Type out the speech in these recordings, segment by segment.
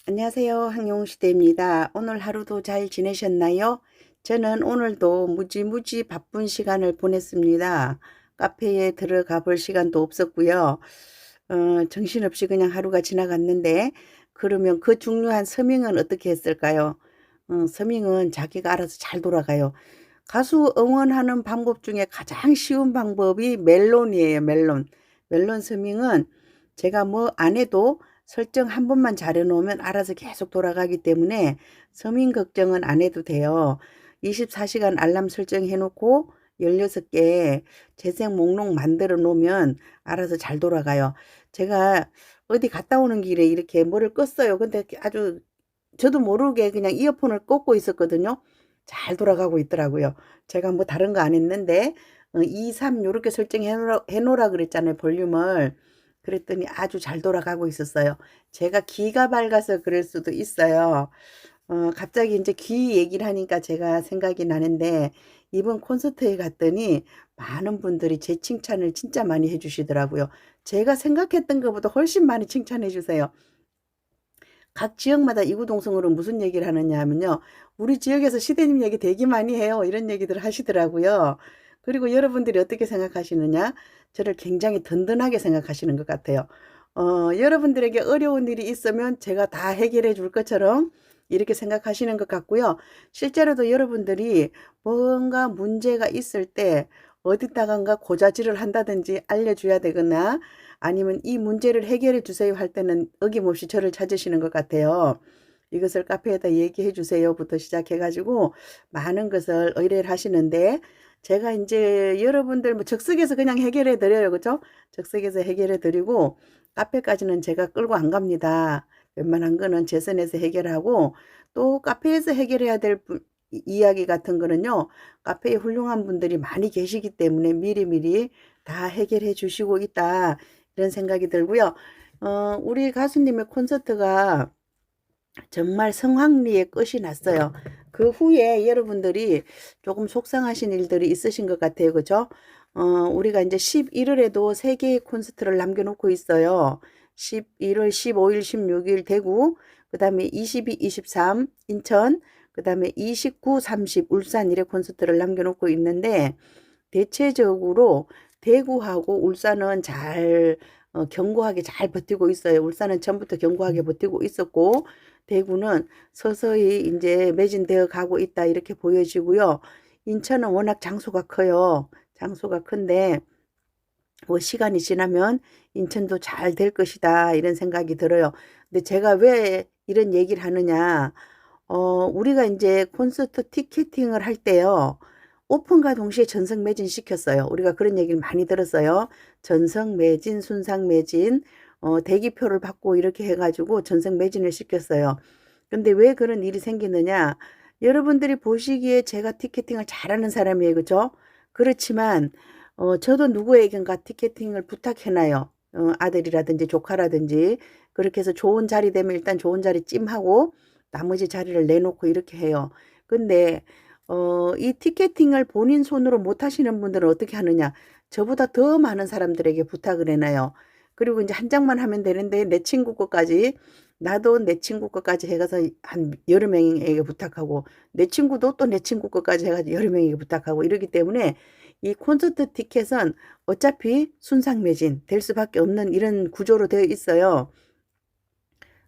안녕하세요. 항용시대입니다. 오늘 하루도 잘 지내셨나요? 저는 오늘도 무지무지 바쁜 시간을 보냈습니다. 카페에 들어가 볼 시간도 없었고요. 정신없이 그냥 하루가 지나갔는데, 그러면 그 중요한 서밍은 어떻게 했을까요? 서밍은 자기가 알아서 잘 돌아가요. 가수 응원하는 방법 중에 가장 쉬운 방법이 멜론이에요. 멜론. 멜론 서밍은 제가 뭐 안 해도 설정 한 번만 잘해 놓으면 알아서 계속 돌아가기 때문에 서밍 걱정은 안 해도 돼요. 24시간 알람 설정해 놓고 16개 재생 목록 만들어 놓으면 알아서 잘 돌아가요. 제가 어디 갔다 오는 길에 이렇게 뭐를 껐어요. 근데 아주 저도 모르게 그냥 이어폰을 꽂고 있었거든요. 잘 돌아가고 있더라고요. 제가 뭐 다른 거 안 했는데 2, 3 요렇게 설정해 놓으라 그랬잖아요. 볼륨을. 그랬더니 아주 잘 돌아가고 있었어요. 제가 귀가 밝아서 그럴 수도 있어요. 갑자기 이제 귀 얘기를 하니까 제가 생각이 나는데 이번 콘서트에 갔더니 많은 분들이 제 칭찬을 진짜 많이 해주시더라고요. 제가 생각했던 것보다 훨씬 많이 칭찬해 주세요. 각 지역마다 이구동성으로 무슨 얘기를 하느냐 하면요. 우리 지역에서 시대님 얘기 되게 많이 해요. 이런 얘기들을 하시더라고요. 그리고 여러분들이 어떻게 생각하시느냐? 저를 굉장히 든든하게 생각하시는 것 같아요. 여러분들에게 어려운 일이 있으면 제가 다 해결해 줄 것처럼 이렇게 생각하시는 것 같고요. 실제로도 여러분들이 뭔가 문제가 있을 때 어디다간가 고자질을 한다든지 알려줘야 되거나 아니면 이 문제를 해결해 주세요 할 때는 어김없이 저를 찾으시는 것 같아요. 이것을 카페에다 얘기해 주세요부터 시작해가지고 많은 것을 의뢰를 하시는데 제가 이제 여러분들 뭐 적석에서 그냥 해결해 드려요. 그죠? 적석에서 해결해 드리고 카페까지는 제가 끌고 안 갑니다. 웬만한 거는 제 선에서 해결하고 또 카페에서 해결해야 될 이야기 같은 거는요. 카페에 훌륭한 분들이 많이 계시기 때문에 미리미리 다 해결해 주시고 있다. 이런 생각이 들고요. 우리 가수님의 콘서트가 정말 성황리에 끝이 났어요. 그 후에 여러분들이 조금 속상하신 일들이 있으신 것 같아요. 그죠? 우리가 이제 11월에도 3개의 콘서트를 남겨놓고 있어요. 11월 15일, 16일 대구, 그 다음에 22, 23 인천, 그 다음에 29, 30 울산 이래 콘서트를 남겨놓고 있는데 대체적으로 대구하고 울산은 잘 견고하게 잘 버티고 있어요. 울산은 전부터 견고하게 버티고 있었고 대구는 서서히 이제 매진되어 가고 있다 이렇게 보여지고요. 인천은 워낙 장소가 커요. 장소가 큰데 뭐 시간이 지나면 인천도 잘 될 것이다 이런 생각이 들어요. 근데 제가 왜 이런 얘기를 하느냐? 우리가 이제 콘서트 티켓팅을 할 때요. 오픈과 동시에 전석 매진 시켰어요. 우리가 그런 얘기를 많이 들었어요. 전석 매진, 순상 매진, 대기표를 받고 이렇게 해가지고 전석 매진을 시켰어요. 근데 왜 그런 일이 생기느냐? 여러분들이 보시기에 제가 티켓팅을 잘하는 사람이에요. 그죠? 그렇지만, 저도 누구에겐가 티켓팅을 부탁해놔요. 아들이라든지 조카라든지. 그렇게 해서 좋은 자리 되면 일단 좋은 자리 찜하고, 나머지 자리를 내놓고 이렇게 해요. 근데 이 티켓팅을 본인 손으로 못 하시는 분들은 어떻게 하느냐? 저보다 더 많은 사람들에게 부탁을 해놔요. 그리고 이제 한 장만 하면 되는데 내 친구 것까지 나도 내 친구 것까지 해가서 한 여러 명에게 부탁하고 내 친구도 또 내 친구 것까지 해가지고 여러 명에게 부탁하고 이러기 때문에 이 콘서트 티켓은 어차피 순상 매진 될 수밖에 없는 이런 구조로 되어 있어요.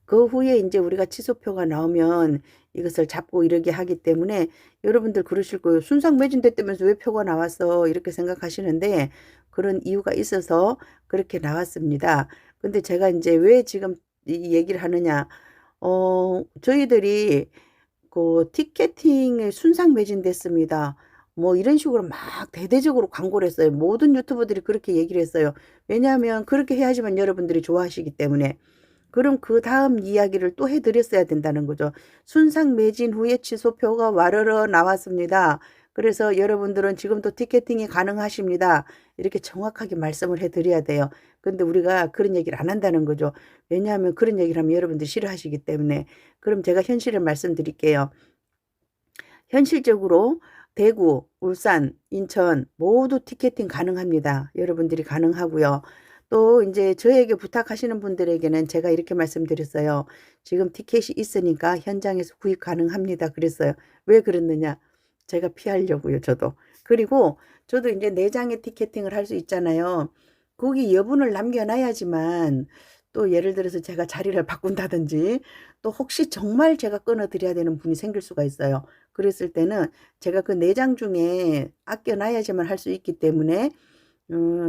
그 후에 이제 우리가 취소표가 나오면 이것을 잡고 이러게 하기 때문에 여러분들 그러실 거예요. 순상 매진됐다면서 왜 표가 나왔어? 이렇게 생각하시는데 그런 이유가 있어서 그렇게 나왔습니다. 근데 제가 이제 왜 지금 이 얘기를 하느냐? 저희들이 그 티켓팅에 순상 매진됐습니다. 뭐 이런 식으로 막 대대적으로 광고를 했어요. 모든 유튜버들이 그렇게 얘기를 했어요. 왜냐하면 그렇게 해야지만 여러분들이 좋아하시기 때문에. 그럼 그 다음 이야기를 또 해드렸어야 된다는 거죠. 순상 매진 후에 취소표가 와르르 나왔습니다. 그래서 여러분들은 지금도 티켓팅이 가능하십니다. 이렇게 정확하게 말씀을 해드려야 돼요. 근데 우리가 그런 얘기를 안 한다는 거죠. 왜냐하면 그런 얘기를 하면 여러분들 싫어하시기 때문에. 그럼 제가 현실을 말씀드릴게요. 현실적으로 대구, 울산, 인천 모두 티켓팅 가능합니다. 여러분들이 가능하고요. 또 이제 저에게 부탁하시는 분들에게는 제가 이렇게 말씀드렸어요. 지금 티켓이 있으니까 현장에서 구입 가능합니다. 그랬어요. 왜 그랬느냐? 제가 피하려고요, 저도. 그리고 저도 이제 내장에 티켓팅을 할 수 있잖아요. 거기 여분을 남겨놔야지만 또 예를 들어서 제가 자리를 바꾼다든지 또 혹시 정말 제가 끊어드려야 되는 분이 생길 수가 있어요. 그랬을 때는 제가 그 내장 중에 아껴놔야지만 할 수 있기 때문에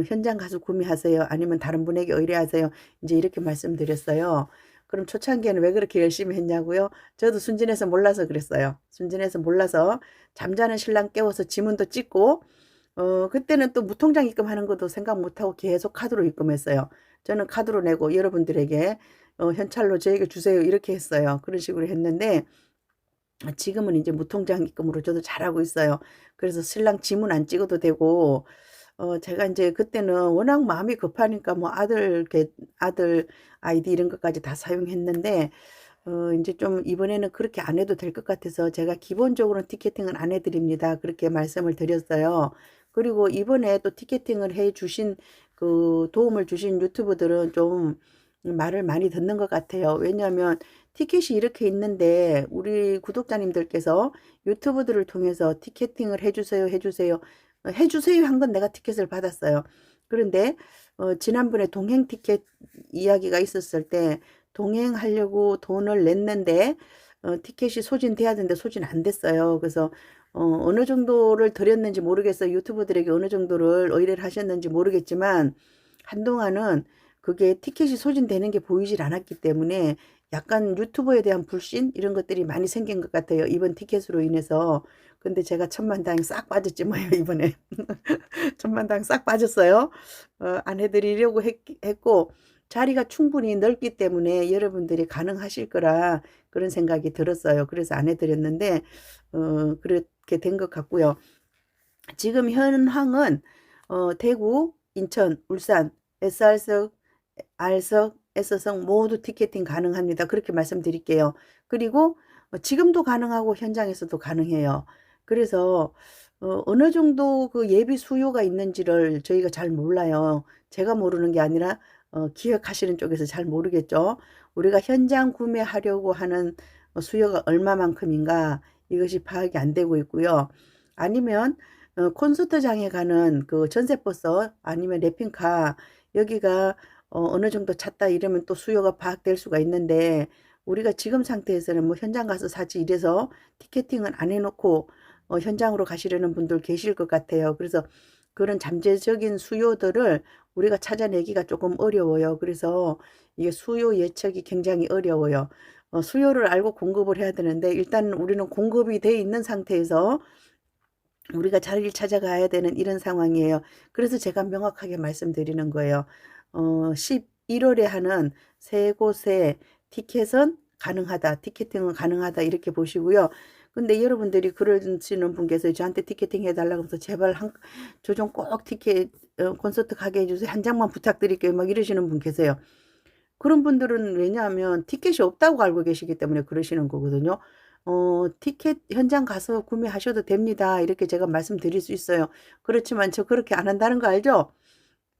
현장 가서 구매하세요. 아니면 다른 분에게 의뢰하세요. 이제 이렇게 말씀드렸어요. 그럼 초창기에는 왜 그렇게 열심히 했냐고요? 저도 순진해서 몰라서 그랬어요. 순진해서 몰라서 잠자는 신랑 깨워서 지문도 찍고 그때는 또 무통장 입금하는 것도 생각 못하고 계속 카드로 입금했어요. 저는 카드로 내고 여러분들에게 현찰로 저에게 주세요. 이렇게 했어요. 그런 식으로 했는데 지금은 이제 무통장 입금으로 저도 잘하고 있어요. 그래서 신랑 지문 안 찍어도 되고 제가 이제 그때는 워낙 마음이 급하니까 뭐 아들 아이디 이런 것까지 다 사용했는데 이제 좀 이번에는 그렇게 안 해도 될 것 같아서 제가 기본적으로 티켓팅은 안 해드립니다. 그렇게 말씀을 드렸어요. 그리고 이번에 또 티켓팅을 해 주신 그 도움을 주신 유튜브들은 좀 말을 많이 듣는 것 같아요. 왜냐하면 티켓이 이렇게 있는데 우리 구독자님들께서 유튜브들을 통해서 티켓팅을 해주세요, 해주세요. 해주세요 한 건 내가 티켓을 받았어요. 그런데 지난번에 동행 티켓 이야기가 있었을 때 동행하려고 돈을 냈는데 티켓이 소진돼야 되는데 소진 안 됐어요. 그래서 어느 정도를 드렸는지 모르겠어요. 유튜브들에게 어느 정도를 의뢰를 하셨는지 모르겠지만 한동안은 그게 티켓이 소진되는 게 보이질 않았기 때문에 약간 유튜브에 대한 불신 이런 것들이 많이 생긴 것 같아요. 이번 티켓으로 인해서. 근데 제가 천만다행 싹 빠졌지 뭐예요 이번에. 천만다행 싹 빠졌어요. 안 해드리려고 했고 자리가 충분히 넓기 때문에 여러분들이 가능하실 거라 그런 생각이 들었어요. 그래서 안 해드렸는데 그렇게 된 것 같고요. 지금 현황은 대구, 인천, 울산, SR석, R석, S석 모두 티켓팅 가능합니다. 그렇게 말씀드릴게요. 그리고 지금도 가능하고 현장에서도 가능해요. 그래서 어느 정도 그 예비 수요가 있는지를 저희가 잘 몰라요. 제가 모르는 게 아니라 기획하시는 쪽에서 잘 모르겠죠. 우리가 현장 구매하려고 하는 수요가 얼마만큼인가 이것이 파악이 안 되고 있고요. 아니면 콘서트장에 가는 그 전세버스 아니면 레핑카 여기가 어느 정도 찼다 이러면 또 수요가 파악될 수가 있는데 우리가 지금 상태에서는 뭐 현장 가서 사지 이래서 티켓팅은 안 해놓고 현장으로 가시려는 분들 계실 것 같아요. 그래서 그런 잠재적인 수요들을 우리가 찾아내기가 조금 어려워요. 그래서 이게 수요 예측이 굉장히 어려워요. 수요를 알고 공급을 해야 되는데 일단 우리는 공급이 돼 있는 상태에서 우리가 자리를 찾아가야 되는 이런 상황이에요. 그래서 제가 명확하게 말씀드리는 거예요. 11월에 하는 세 곳의 티켓은 가능하다. 티켓팅은 가능하다. 이렇게 보시고요. 근데 여러분들이 그러시는 분께서 저한테 티켓팅 해달라고 해서 제발 저 좀 꼭 티켓 콘서트 가게 해주세요. 한 장만 부탁드릴게요. 막 이러시는 분 계세요. 그런 분들은 왜냐하면 티켓이 없다고 알고 계시기 때문에 그러시는 거거든요. 티켓 현장 가서 구매하셔도 됩니다. 이렇게 제가 말씀드릴 수 있어요. 그렇지만 저 그렇게 안 한다는 거 알죠?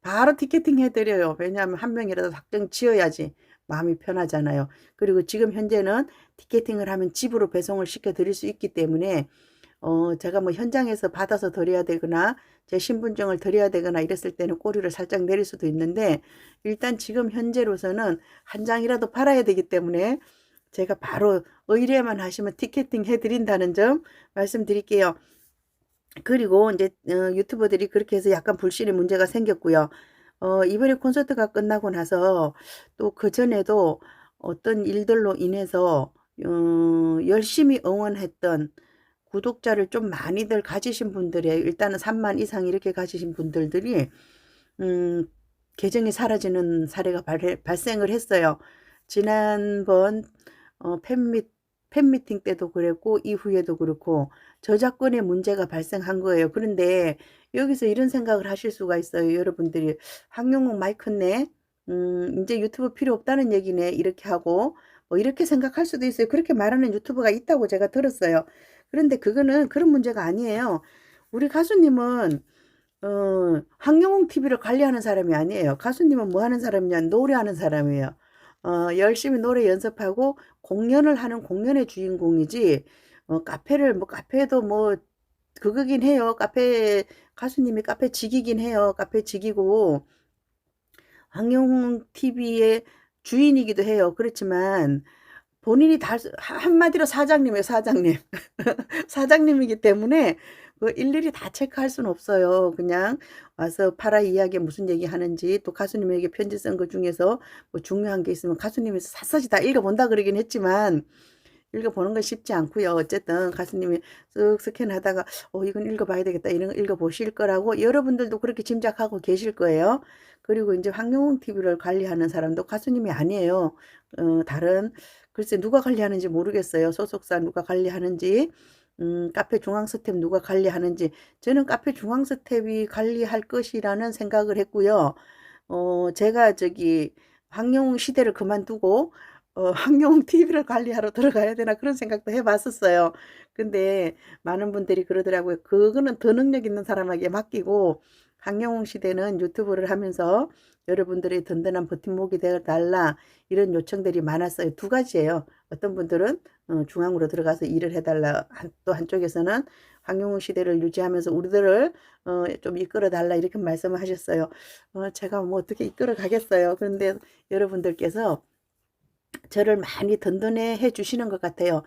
바로 티켓팅 해드려요. 왜냐하면 한 명이라도 확정 지어야지 마음이 편하잖아요. 그리고 지금 현재는 티켓팅을 하면 집으로 배송을 시켜 드릴 수 있기 때문에 제가 뭐 현장에서 받아서 드려야 되거나 제 신분증을 드려야 되거나 이랬을 때는 꼬리를 살짝 내릴 수도 있는데 일단 지금 현재로서는 한 장이라도 팔아야 되기 때문에 제가 바로 의뢰만 하시면 티켓팅 해드린다는 점 말씀드릴게요. 그리고 이제 유튜버들이 그렇게 해서 약간 불신의 문제가 생겼고요. 이번에 콘서트가 끝나고 나서 또 그전에도 어떤 일들로 인해서 열심히 응원했던 구독자를 좀 많이들 가지신 분들이 일단은 3만 이상 이렇게 가지신 분들이 계정이 사라지는 사례가 발생을 했어요. 지난번 팬미팅 때도 그랬고 이후에도 그렇고 저작권의 문제가 발생한 거예요. 그런데 여기서 이런 생각을 하실 수가 있어요. 여러분들이 황영목 많이 컸네. 이제 유튜브 필요 없다는 얘기네. 이렇게 하고 뭐 이렇게 생각할 수도 있어요. 그렇게 말하는 유튜브가 있다고 제가 들었어요. 그런데 그거는 그런 문제가 아니에요. 우리 가수님은 황영웅 TV를 관리하는 사람이 아니에요. 가수님은 뭐 하는 사람이냐? 노래하는 사람이에요. 열심히 노래 연습하고 공연을 하는 공연의 주인공이지, 카페를, 뭐, 카페도 뭐, 그거긴 해요. 카페, 가수님이 카페 직이긴 해요. 카페 직이고, 황영웅 TV의 주인이기도 해요. 그렇지만, 본인이 다, 한마디로 사장님이에요, 사장님. 사장님이기 때문에 그 일일이 다 체크할 수는 없어요. 그냥 와서 파라 이야기에 무슨 얘기 하는지, 또 가수님에게 편지 쓴 것 중에서 뭐 중요한 게 있으면 가수님이 샅샅이 다 읽어본다 그러긴 했지만, 읽어보는 건 쉽지 않고요. 어쨌든 가수님이 쓱 스캔하다가 이건 읽어봐야 되겠다, 이런 거 읽어보실 거라고 여러분들도 그렇게 짐작하고 계실 거예요. 그리고 이제 황영웅 TV를 관리하는 사람도 가수님이 아니에요. 다른, 글쎄 누가 관리하는지 모르겠어요. 소속사 누가 관리하는지, 카페 중앙스텝 누가 관리하는지. 저는 카페 중앙스텝이 관리할 것이라는 생각을 했고요. 제가 저기 황영웅 시대를 그만두고 황영웅 TV를 관리하러 들어가야 되나 그런 생각도 해봤었어요. 근데 많은 분들이 그러더라고요. 그거는 더 능력 있는 사람에게 맡기고, 황영웅 시대는 유튜브를 하면서 여러분들의 든든한 버팀목이 되어달라, 이런 요청들이 많았어요. 두 가지예요. 어떤 분들은 중앙으로 들어가서 일을 해달라, 또 한쪽에서는 황영웅 시대를 유지하면서 우리들을 좀 이끌어 달라, 이렇게 말씀을 하셨어요. 제가 뭐 어떻게 이끌어 가겠어요. 그런데 여러분들께서 저를 많이 든든해 주시는 것 같아요.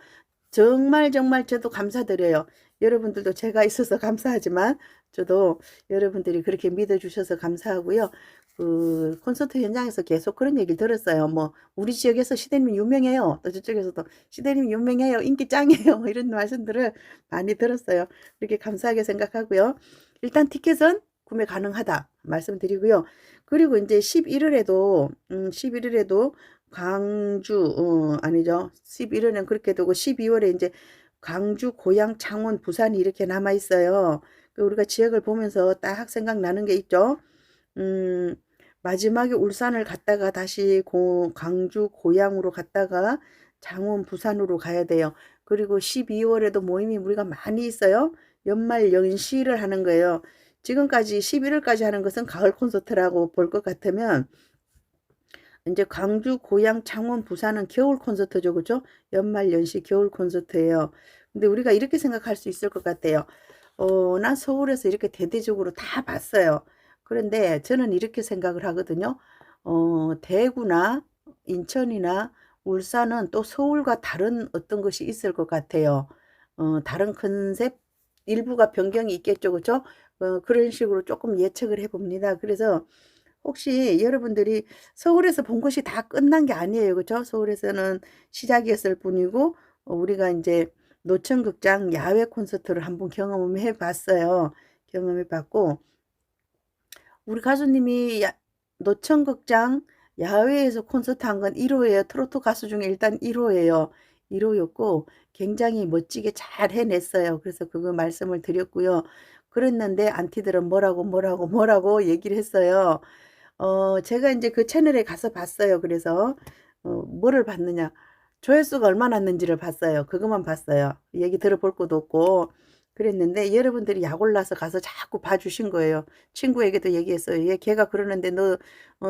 정말 정말 저도 감사드려요. 여러분들도 제가 있어서 감사하지만 저도 여러분들이 그렇게 믿어주셔서 감사하고요. 그 콘서트 현장에서 계속 그런 얘기를 들었어요. 뭐 우리 지역에서 시대님 유명해요. 또 저쪽에서도 시대님 유명해요. 인기 짱이에요. 이런 말씀들을 많이 들었어요. 그렇게 감사하게 생각하고요. 일단 티켓은 구매 가능하다 말씀드리고요. 그리고 이제 11월에도 11월에도 광주, 아니죠. 11월엔 그렇게 되고 12월에 이제 광주, 고양, 창원, 부산이 이렇게 남아 있어요. 그 우리가 지역을 보면서 딱 생각나는 게 있죠. 음, 마지막에 울산을 갔다가 다시 광주, 고양으로 갔다가 창원, 부산으로 가야 돼요. 그리고 12월에도 모임이 우리가 많이 있어요. 연말 연시를 하는 거예요. 지금까지 11월까지 하는 것은 가을 콘서트라고 볼 것 같으면, 이제 광주, 고양, 창원, 부산은 겨울 콘서트죠. 그죠? 연말 연시 겨울 콘서트예요. 근데 우리가 이렇게 생각할 수 있을 것 같아요. 난 서울에서 이렇게 대대적으로 다 봤어요. 그런데 저는 이렇게 생각을 하거든요. 대구나 인천이나 울산은 또 서울과 다른 어떤 것이 있을 것 같아요. 다른 컨셉, 일부가 변경이 있겠죠. 그죠? 그런 식으로 조금 예측을 해봅니다. 그래서 혹시 여러분들이 서울에서 본 것이 다 끝난 게 아니에요. 그죠? 서울에서는 시작이었을 뿐이고, 우리가 이제 노천극장 야외 콘서트를 한번 경험해 봤어요. 경험해 봤고, 우리 가수님이 노천극장 야외에서 콘서트 한 건 1호예요. 트로트 가수 중에 일단 1호예요. 1호였고, 굉장히 멋지게 잘 해냈어요. 그래서 그거 말씀을 드렸고요. 그랬는데 안티들은 뭐라고 얘기를 했어요. 제가 이제 그 채널에 가서 봤어요. 그래서 뭐를 봤느냐, 조회수가 얼마 났는지를 봤어요. 그것만 봤어요. 얘기 들어볼 것도 없고 그랬는데, 여러분들이 약 올라서 가서 자꾸 봐주신 거예요. 친구에게도 얘기했어요. 얘 걔가 그러는데 너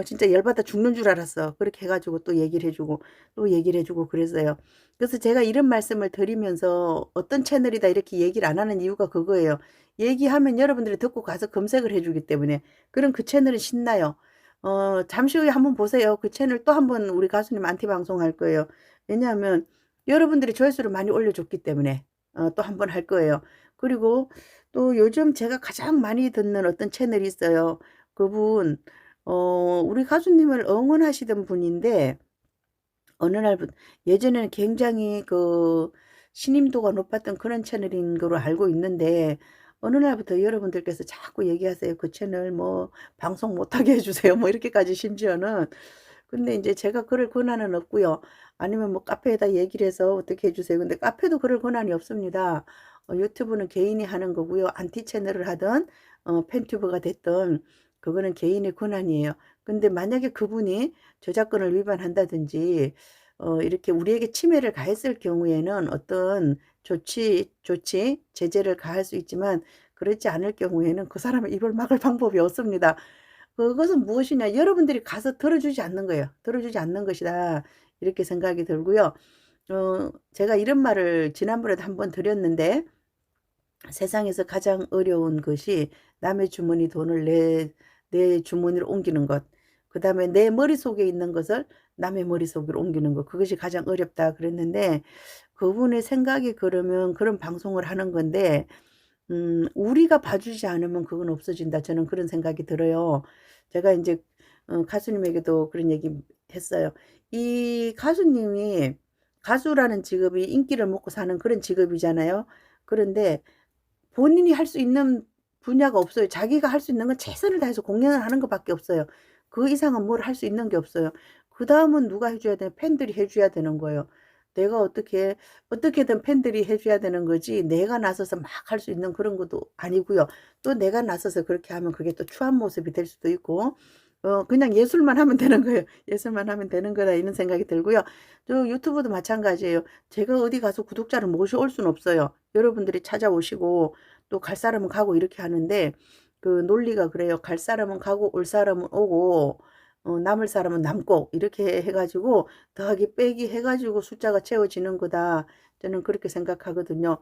진짜 열받아 죽는 줄 알았어. 그렇게 해가지고 또 얘기를 해주고 또 얘기를 해주고 그랬어요. 그래서 제가 이런 말씀을 드리면서 어떤 채널이다 이렇게 얘기를 안 하는 이유가 그거예요. 얘기하면 여러분들이 듣고 가서 검색을 해주기 때문에. 그럼 그 채널은 신나요. 잠시 후에 한번 보세요. 그 채널 또 한번 우리 가수님 안티 방송할 거예요. 왜냐하면 여러분들이 조회수를 많이 올려줬기 때문에 또 한 번 할 거예요. 그리고 또 요즘 제가 가장 많이 듣는 어떤 채널이 있어요. 그분 우리 가수님을 응원하시던 분인데, 어느 날부터, 예전에는 굉장히 그 신임도가 높았던 그런 채널인 거로 알고 있는데, 어느 날부터 여러분들께서 자꾸 얘기하세요. 그 채널 뭐 방송 못하게 해주세요. 뭐 이렇게까지 심지어는. 근데 이제 제가 그럴 권한은 없고요. 아니면 뭐 카페에다 얘기를 해서 어떻게 해주세요. 근데 카페도 그럴 권한이 없습니다. 유튜브는 개인이 하는 거고요. 안티 채널을 하든 팬튜브가 됐든 그거는 개인의 권한이에요. 근데 만약에 그분이 저작권을 위반한다든지 이렇게 우리에게 침해를 가했을 경우에는 어떤 조치, 제재를 가할 수 있지만, 그렇지 않을 경우에는 그 사람의 입을 막을 방법이 없습니다. 그것은 무엇이냐? 여러분들이 가서 들어주지 않는 거예요. 들어주지 않는 것이다. 이렇게 생각이 들고요. 제가 이런 말을 지난번에도 한번 드렸는데, 세상에서 가장 어려운 것이 남의 주머니 돈을 내 주머니로 옮기는 것. 그 다음에 내 머릿속에 있는 것을 남의 머릿속으로 옮기는 것. 그것이 가장 어렵다 그랬는데, 그분의 생각이 그러면 그런 방송을 하는 건데, 우리가 봐주지 않으면 그건 없어진다. 저는 그런 생각이 들어요. 제가 이제 가수님에게도 그런 얘기 했어요. 이 가수님이, 가수라는 직업이 인기를 먹고 사는 그런 직업이잖아요. 그런데 본인이 할 수 있는 분야가 없어요. 자기가 할 수 있는 건 최선을 다해서 공연을 하는 것밖에 없어요. 그 이상은 뭘 할 수 있는 게 없어요. 그다음은 누가 해 줘야 돼요? 팬들이 해 줘야 되는 거예요. 내가 어떻게든 팬들이 해 줘야 되는 거지, 내가 나서서 막 할 수 있는 그런 것도 아니고요. 또 내가 나서서 그렇게 하면 그게 또 추한 모습이 될 수도 있고, 그냥 예술만 하면 되는 거예요. 예술만 하면 되는 거다, 이런 생각이 들고요. 저 유튜브도 마찬가지예요. 제가 어디 가서 구독자를 모셔올 수는 없어요. 여러분들이 찾아오시고 또 갈 사람은 가고 이렇게 하는데, 그 논리가 그래요. 갈 사람은 가고 올 사람은 오고, 남을 사람은 남고, 이렇게 해가지고 더하기 빼기 해가지고 숫자가 채워지는 거다. 저는 그렇게 생각하거든요.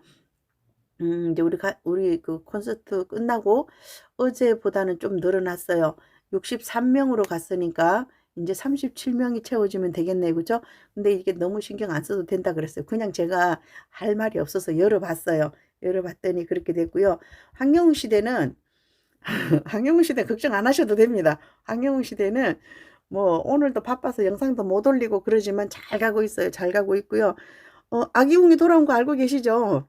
이제 우리 그 콘서트 끝나고 어제보다는 좀 늘어났어요. 63명으로 갔으니까 이제 37명이 채워지면 되겠네요. 그죠? 근데 이게 너무 신경 안 써도 된다 그랬어요. 그냥 제가 할 말이 없어서 열어봤어요. 열어봤더니 그렇게 됐고요. 황영웅 시대는 황영웅 시대 걱정 안 하셔도 됩니다. 황영웅 시대는 뭐 오늘도 바빠서 영상도 못 올리고 그러지만 잘 가고 있어요. 잘 가고 있고요. 아기웅이 돌아온 거 알고 계시죠?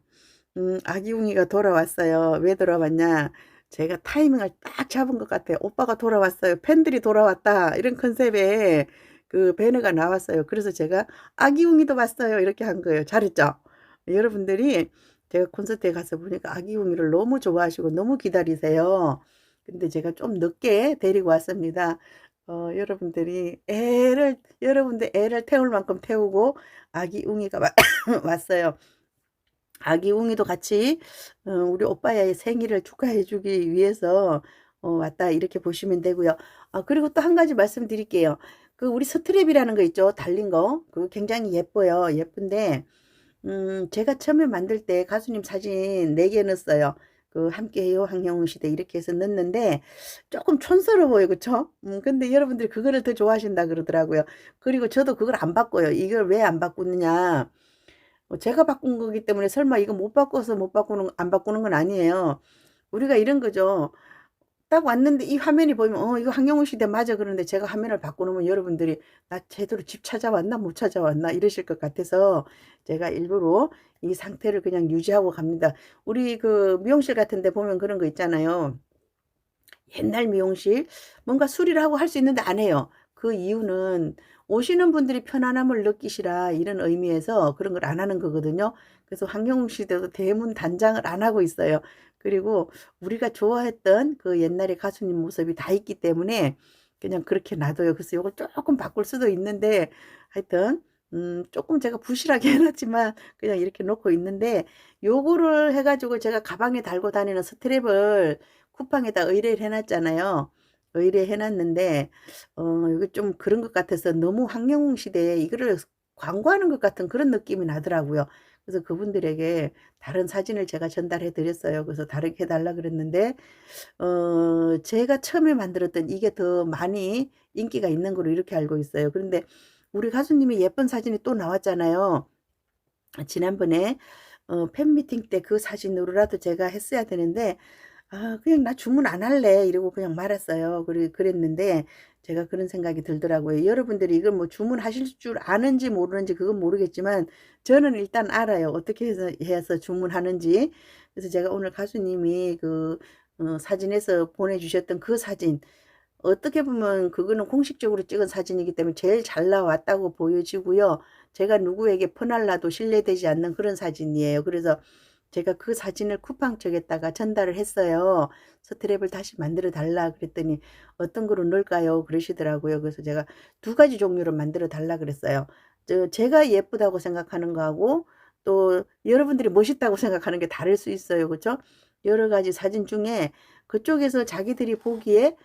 아기웅이가 돌아왔어요. 왜 돌아왔냐? 제가 타이밍을 딱 잡은 것 같아요. 오빠가 돌아왔어요. 팬들이 돌아왔다. 이런 컨셉의 그 배너가 나왔어요. 그래서 제가 아기웅이도 왔어요. 이렇게 한 거예요. 잘했죠? 여러분들이 제가 콘서트에 가서 보니까 아기웅이를 너무 좋아하시고 너무 기다리세요. 근데 제가 좀 늦게 데리고 왔습니다. 여러분들 애를 태울 만큼 태우고 아기웅이가 왔어요. 아기 웅이도 같이 우리 오빠의 생일을 축하해 주기 위해서 왔다, 이렇게 보시면 되고요. 그리고 또 한 가지 말씀드릴게요. 그 우리 스트랩이라는 거 있죠. 달린 거. 그거 굉장히 예뻐요. 예쁜데 제가 처음에 만들 때 가수님 사진 4개 넣었어요. 그 함께해요 황영웅 시대 이렇게 해서 넣었는데 조금 촌스러워요. 그쵸? 근데 여러분들이 그거를 더 좋아하신다 그러더라고요. 그리고 저도 그걸 안 바꿔요. 이걸 왜 안 바꾸느냐? 제가 바꾼 거기 때문에 설마 이거 못 바꿔서 안 바꾸는 건 아니에요. 우리가 이런 거죠. 딱 왔는데 이 화면이 보이면 이거 황영우 시대 맞아. 그런데 제가 화면을 바꿔놓으면 여러분들이 나 제대로 집 찾아왔나 못 찾아왔나 이러실 것 같아서 제가 일부러 이 상태를 그냥 유지하고 갑니다. 우리 그 미용실 같은 데 보면 그런 거 있잖아요. 옛날 미용실 뭔가 수리를 하고 할 수 있는데 안 해요. 그 이유는 오시는 분들이 편안함을 느끼시라, 이런 의미에서 그런 걸 안 하는 거거든요. 그래서 황영웅 시대도 대문 단장을 안 하고 있어요. 그리고 우리가 좋아했던 그 옛날의 가수님 모습이 다 있기 때문에 그냥 그렇게 놔둬요. 그래서 이걸 조금 바꿀 수도 있는데, 하여튼 조금 제가 부실하게 해놨지만 그냥 이렇게 놓고 있는데, 요거를 해가지고 제가 가방에 달고 다니는 스트랩을 쿠팡에다 의뢰를 해놨잖아요. 의뢰해놨는데 이게 좀 그런 것 같아서 너무 황영웅 시대에 이거를 광고하는 것 같은 그런 느낌이 나더라고요. 그래서 그분들에게 다른 사진을 제가 전달해 드렸어요. 그래서 다르게 해달라 그랬는데 제가 처음에 만들었던 이게 더 많이 인기가 있는 걸로 이렇게 알고 있어요. 그런데 우리 가수님이 예쁜 사진이 또 나왔잖아요. 지난번에 팬미팅 때 그 사진으로라도 제가 했어야 되는데, 그냥 나 주문 안 할래 이러고 그냥 말았어요. 그랬는데 제가 그런 생각이 들더라고요. 여러분들이 이걸 뭐 주문하실 줄 아는지 모르는지 그건 모르겠지만 저는 일단 알아요. 어떻게 해서 주문하는지. 그래서 제가 오늘 가수님이 그 사진에서 보내주셨던 그 사진, 어떻게 보면 그거는 공식적으로 찍은 사진이기 때문에 제일 잘 나왔다고 보여지고요. 제가 누구에게 퍼날라도 신뢰되지 않는 그런 사진이에요. 그래서 제가 그 사진을 쿠팡 쪽에다가 전달을 했어요. 스트랩을 다시 만들어 달라 그랬더니 어떤 거로 넣을까요? 그러시더라고요. 그래서 제가 2가지 종류로 만들어 달라 그랬어요. 제가 예쁘다고 생각하는 거하고 또 여러분들이 멋있다고 생각하는 게 다를 수 있어요. 그렇죠? 여러 가지 사진 중에 그쪽에서 자기들이 보기에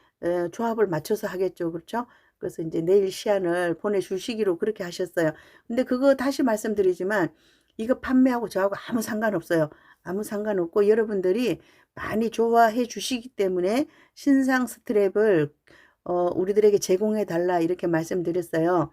조합을 맞춰서 하겠죠. 그렇죠? 그래서 이제 내일 시안을 보내주시기로 그렇게 하셨어요. 근데 그거 다시 말씀드리지만 이거 판매하고 저하고 아무 상관없어요. 아무 상관없고 여러분들이 많이 좋아해 주시기 때문에 신상 스트랩을 우리들에게 제공해 달라 이렇게 말씀드렸어요.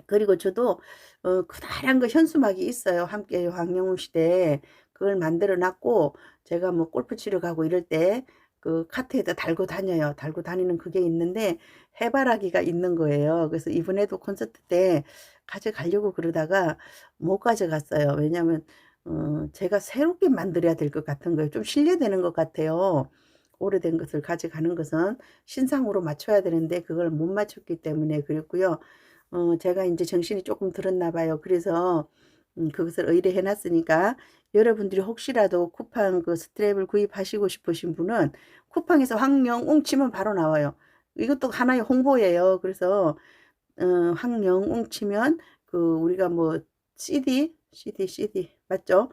그리고 저도 커다란 거 현수막이 있어요. 함께 황영우 시대 그걸 만들어 놨고 제가 뭐 골프 치러 가고 이럴 때 그 카트에다 달고 다녀요. 달고 다니는 그게 있는데 해바라기가 있는 거예요. 그래서 이번에도 콘서트 때 가져가려고 그러다가 못 가져갔어요. 왜냐하면 제가 새롭게 만들어야 될 것 같은 거예요. 좀 실례되는 것 같아요. 오래된 것을 가져가는 것은 신상으로 맞춰야 되는데 그걸 못 맞췄기 때문에 그랬고요. 제가 이제 정신이 조금 들었나 봐요. 그래서 그것을 의뢰해 놨으니까 여러분들이 혹시라도 쿠팡 그 스트랩을 구입하시고 싶으신 분은 쿠팡에서 황영웅 치면 바로 나와요. 이것도 하나의 홍보예요. 그래서 황영웅 치면 그 우리가 뭐 CD 맞죠?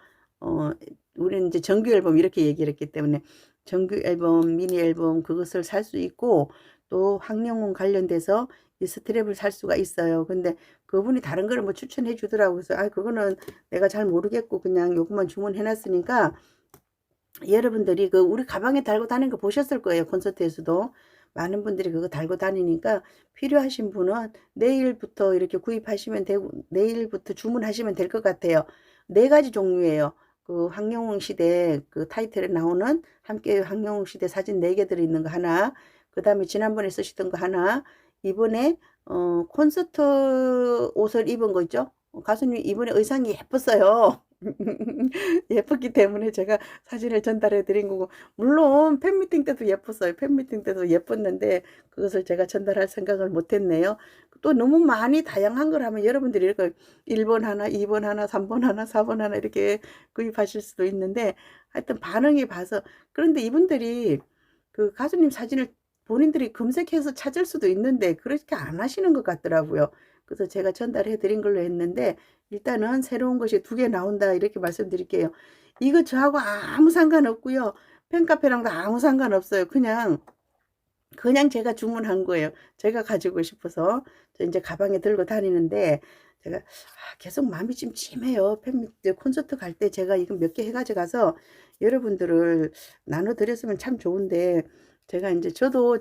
우리는 이제 정규 앨범 이렇게 얘기를 했기 때문에 정규 앨범, 미니 앨범 그것을 살 수 있고 또 황영웅 관련돼서 이 스트랩을 살 수가 있어요. 근데 그분이 다른 거를 뭐 추천해 주더라고요. 그래서 그거는 내가 잘 모르겠고 그냥 요것만 주문해 놨으니까 여러분들이 그 우리 가방에 달고 다니는 거 보셨을 거예요. 콘서트에서도 많은 분들이 그거 달고 다니니까 필요하신 분은 내일부터 이렇게 구입하시면 되고 내일부터 주문하시면 될 것 같아요. 네 가지 종류예요. 그 황영웅 시대 그 타이틀에 나오는 함께 황영웅 시대 사진 4개 들어있는 거 하나, 그 다음에 지난번에 쓰시던 거 하나, 이번에 콘서트 옷을 입은 거 있죠? 가수님 이번에 의상이 예뻤어요. 예뻤기 때문에 제가 사진을 전달해 드린 거고, 물론 팬미팅 때도 예뻤어요. 팬미팅 때도 예뻤는데 그것을 제가 전달할 생각을 못 했네요. 또 너무 많이 다양한 걸 하면 여러분들이 이렇게 1번 하나, 2번 하나, 3번 하나, 4번 하나 이렇게 구입하실 수도 있는데 하여튼 반응이 봐서. 그런데 이분들이 그 가수님 사진을 본인들이 검색해서 찾을 수도 있는데 그렇게 안 하시는 것 같더라고요. 그래서 제가 전달해 드린 걸로 했는데 일단은 새로운 것이 2개 나온다 이렇게 말씀드릴게요. 이거 저하고 아무 상관없고요. 팬카페랑도 아무 상관없어요. 그냥 제가 주문한 거예요. 제가 가지고 싶어서. 저 이제 가방에 들고 다니는데 제가 계속 마음이 찜찜해요. 콘서트 갈 때 제가 이거 몇 개 해가지고 가서 여러분들을 나눠드렸으면 참 좋은데 제가 이제 저도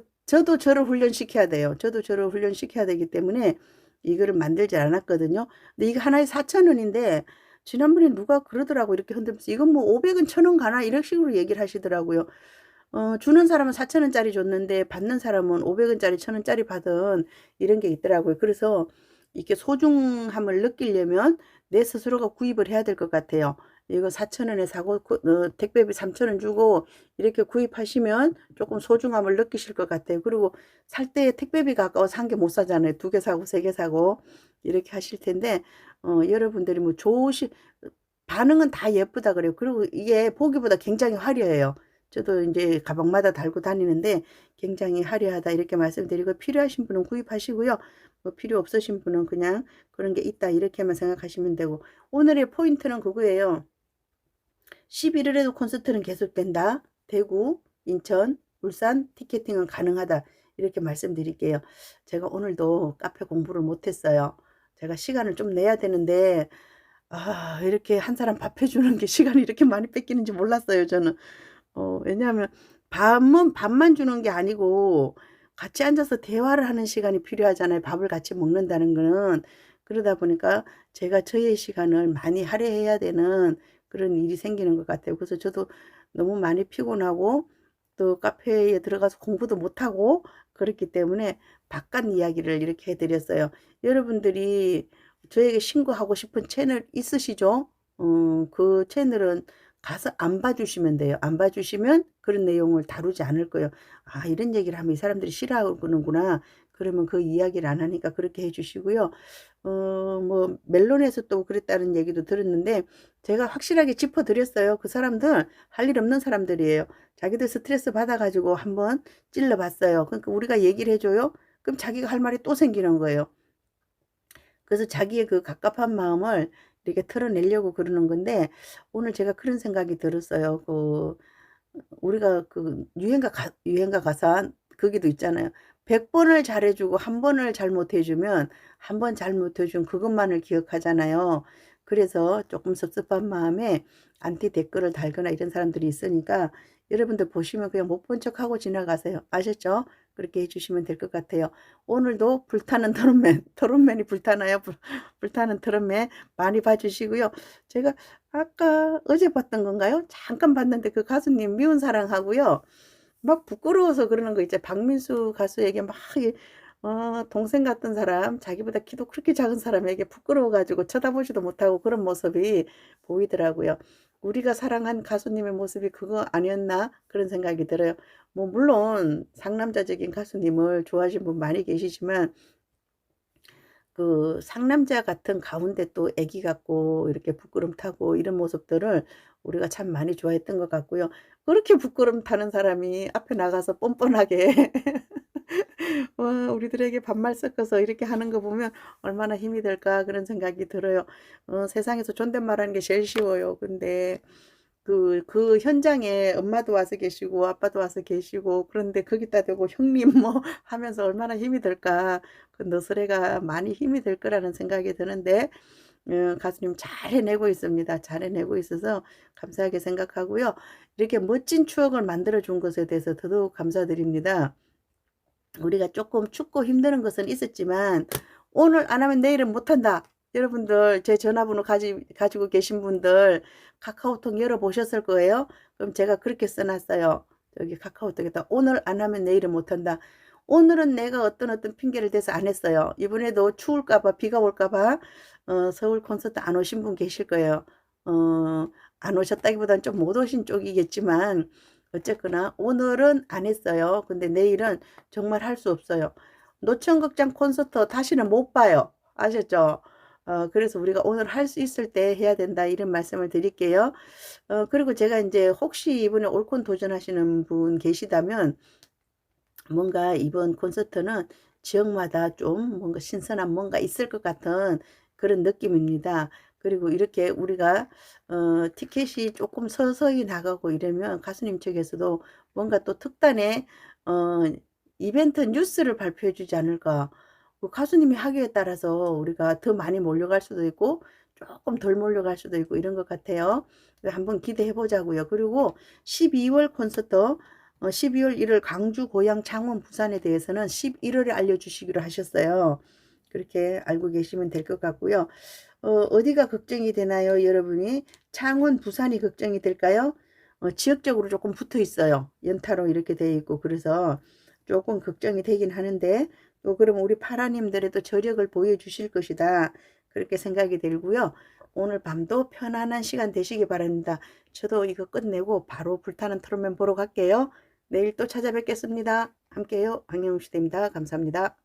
저를 훈련시켜야 돼요. 저도 저를 훈련시켜야 되기 때문에 이거를 만들지 않았거든요. 근데 이거 하나에 4,000원인데 지난번에 누가 그러더라고 이렇게 흔들면서 이건 뭐 500원 1,000원 가나 이런 식으로 얘기를 하시더라고요. 주는 사람은 4,000원짜리 줬는데 받는 사람은 500원짜리 1,000원짜리 받은 이런 게 있더라고요. 그래서 이렇게 소중함을 느끼려면 내 스스로가 구입을 해야 될 것 같아요. 이거 4,000원에 사고 택배비 3,000원 주고 이렇게 구입하시면 조금 소중함을 느끼실 것 같아요. 그리고 살 때 택배비가 아까워서 한 개 못 사잖아요. 2개 사고 3개 사고 이렇게 하실 텐데 여러분들이 뭐 반응은 다 예쁘다 그래요. 그리고 이게 보기보다 굉장히 화려해요. 저도 이제 가방마다 달고 다니는데 굉장히 화려하다 이렇게 말씀드리고 필요하신 분은 구입하시고요. 뭐 필요 없으신 분은 그냥 그런 게 있다 이렇게만 생각하시면 되고, 오늘의 포인트는 그거예요. 11월에도 콘서트는 계속된다. 대구, 인천, 울산 티켓팅은 가능하다. 이렇게 말씀드릴게요. 제가 오늘도 카페 공부를 못했어요. 제가 시간을 좀 내야 되는데 이렇게 한 사람 밥 해주는 게 시간이 이렇게 많이 뺏기는지 몰랐어요. 저는 왜냐하면 밥만 주는 게 아니고 같이 앉아서 대화를 하는 시간이 필요하잖아요. 밥을 같이 먹는다는 거는. 그러다 보니까 제가 저의 시간을 많이 할애해야 되는 그런 일이 생기는 것 같아요. 그래서 저도 너무 많이 피곤하고 또 카페에 들어가서 공부도 못하고 그렇기 때문에 바깥 이야기를 이렇게 해드렸어요. 여러분들이 저에게 신고하고 싶은 채널 있으시죠? 그 채널은 가서 안 봐주시면 돼요. 안 봐주시면 그런 내용을 다루지 않을 거예요. 이런 얘기를 하면 이 사람들이 싫어하는구나. 그러면 그 이야기를 안 하니까 그렇게 해주시고요. 뭐 멜론에서 또 그랬다는 얘기도 들었는데 제가 확실하게 짚어드렸어요. 그 사람들 할 일 없는 사람들이에요. 자기들 스트레스 받아가지고 한번 찔러봤어요. 그러니까 우리가 얘기를 해줘요. 그럼 자기가 할 말이 또 생기는 거예요. 그래서 자기의 그 갑갑한 마음을 이렇게 털어내려고 그러는 건데 오늘 제가 그런 생각이 들었어요. 우리가 그 유행가 가사 거기도 있잖아요. 100번을 잘해 주고 1번을 잘못해 주면 1번 잘못해 준 그것만을 기억하잖아요. 그래서 조금 섭섭한 마음에 안티 댓글을 달거나 이런 사람들이 있으니까 여러분들 보시면 그냥 못 본 척하고 지나가세요. 아셨죠? 그렇게 해 주시면 될 것 같아요. 오늘도 불타는 트롯맨, 트롯맨이 불타나요? 불타는 트롯맨 많이 봐 주시고요. 제가 아까 어제 봤던 건가요? 잠깐 봤는데 그 가수님 미운 사랑하고요. 막 부끄러워서 그러는 거 있죠. 박민수 가수에게 막 동생 같은 사람, 자기보다 키도 그렇게 작은 사람에게 부끄러워가지고 쳐다보지도 못하고 그런 모습이 보이더라고요. 우리가 사랑한 가수님의 모습이 그거 아니었나? 그런 생각이 들어요. 뭐, 물론 상남자적인 가수님을 좋아하시는 분 많이 계시지만, 그 상남자 같은 가운데 또 애기 같고 이렇게 부끄럼 타고 이런 모습들을 우리가 참 많이 좋아했던 것 같고요. 그렇게 부끄럼 타는 사람이 앞에 나가서 뻔뻔하게 와, 우리들에게 반말 섞어서 이렇게 하는 거 보면 얼마나 힘이 될까 그런 생각이 들어요. 세상에서 존댓말하는 게 제일 쉬워요. 근데 그 현장에 엄마도 와서 계시고 아빠도 와서 계시고 그런데 거기다 대고 형님 뭐 하면서 얼마나 힘이 들까. 그 너스레가 많이 힘이 될 거라는 생각이 드는데 가수님 잘 해내고 있습니다. 잘 해내고 있어서 감사하게 생각하고요. 이렇게 멋진 추억을 만들어 준 것에 대해서 더더욱 감사드립니다. 우리가 조금 춥고 힘드는 것은 있었지만 오늘 안 하면 내일은 못한다. 여러분들 제 전화번호 가지고 계신 분들 카카오톡 열어보셨을 거예요. 그럼 제가 그렇게 써놨어요. 여기 카카오톡에다 오늘 안 하면 내일은 못한다. 오늘은 내가 어떤 핑계를 대서 안 했어요. 이번에도 추울까봐 비가 올까봐 서울 콘서트 안 오신 분 계실 거예요. 안 오셨다기보다는 좀 못 오신 쪽이겠지만 어쨌거나 오늘은 안 했어요. 근데 내일은 정말 할 수 없어요. 노천극장 콘서트 다시는 못 봐요. 아셨죠? 그래서 우리가 오늘 할 수 있을 때 해야 된다 이런 말씀을 드릴게요. 그리고 제가 이제 혹시 이번에 올콘 도전하시는 분 계시다면 뭔가 이번 콘서트는 지역마다 좀 뭔가 신선한 뭔가 있을 것 같은 그런 느낌입니다. 그리고 이렇게 우리가 티켓이 조금 서서히 나가고 이러면 가수님 측에서도 뭔가 또 특단의 어, 이벤트 뉴스를 발표해 주지 않을까. 그 가수님이 하기에 따라서 우리가 더 많이 몰려갈 수도 있고 조금 덜 몰려갈 수도 있고 이런 것 같아요. 한번 기대해 보자고요. 그리고 12월 콘서트 12월 1일 광주, 고양, 창원, 부산에 대해서는 11월에 알려주시기로 하셨어요. 그렇게 알고 계시면 될 것 같고요. 어디가 걱정이 되나요, 여러분이? 창원, 부산이 걱정이 될까요? 지역적으로 조금 붙어 있어요. 연타로 이렇게 돼 있고 그래서 조금 걱정이 되긴 하는데 또 그럼 우리 파라님들에도 저력을 보여주실 것이다. 그렇게 생각이 들고요. 오늘 밤도 편안한 시간 되시기 바랍니다. 저도 이거 끝내고 바로 불타는 트롯맨 보러 갈게요. 내일 또 찾아뵙겠습니다. 함께요. 황영시대입니다. 감사합니다.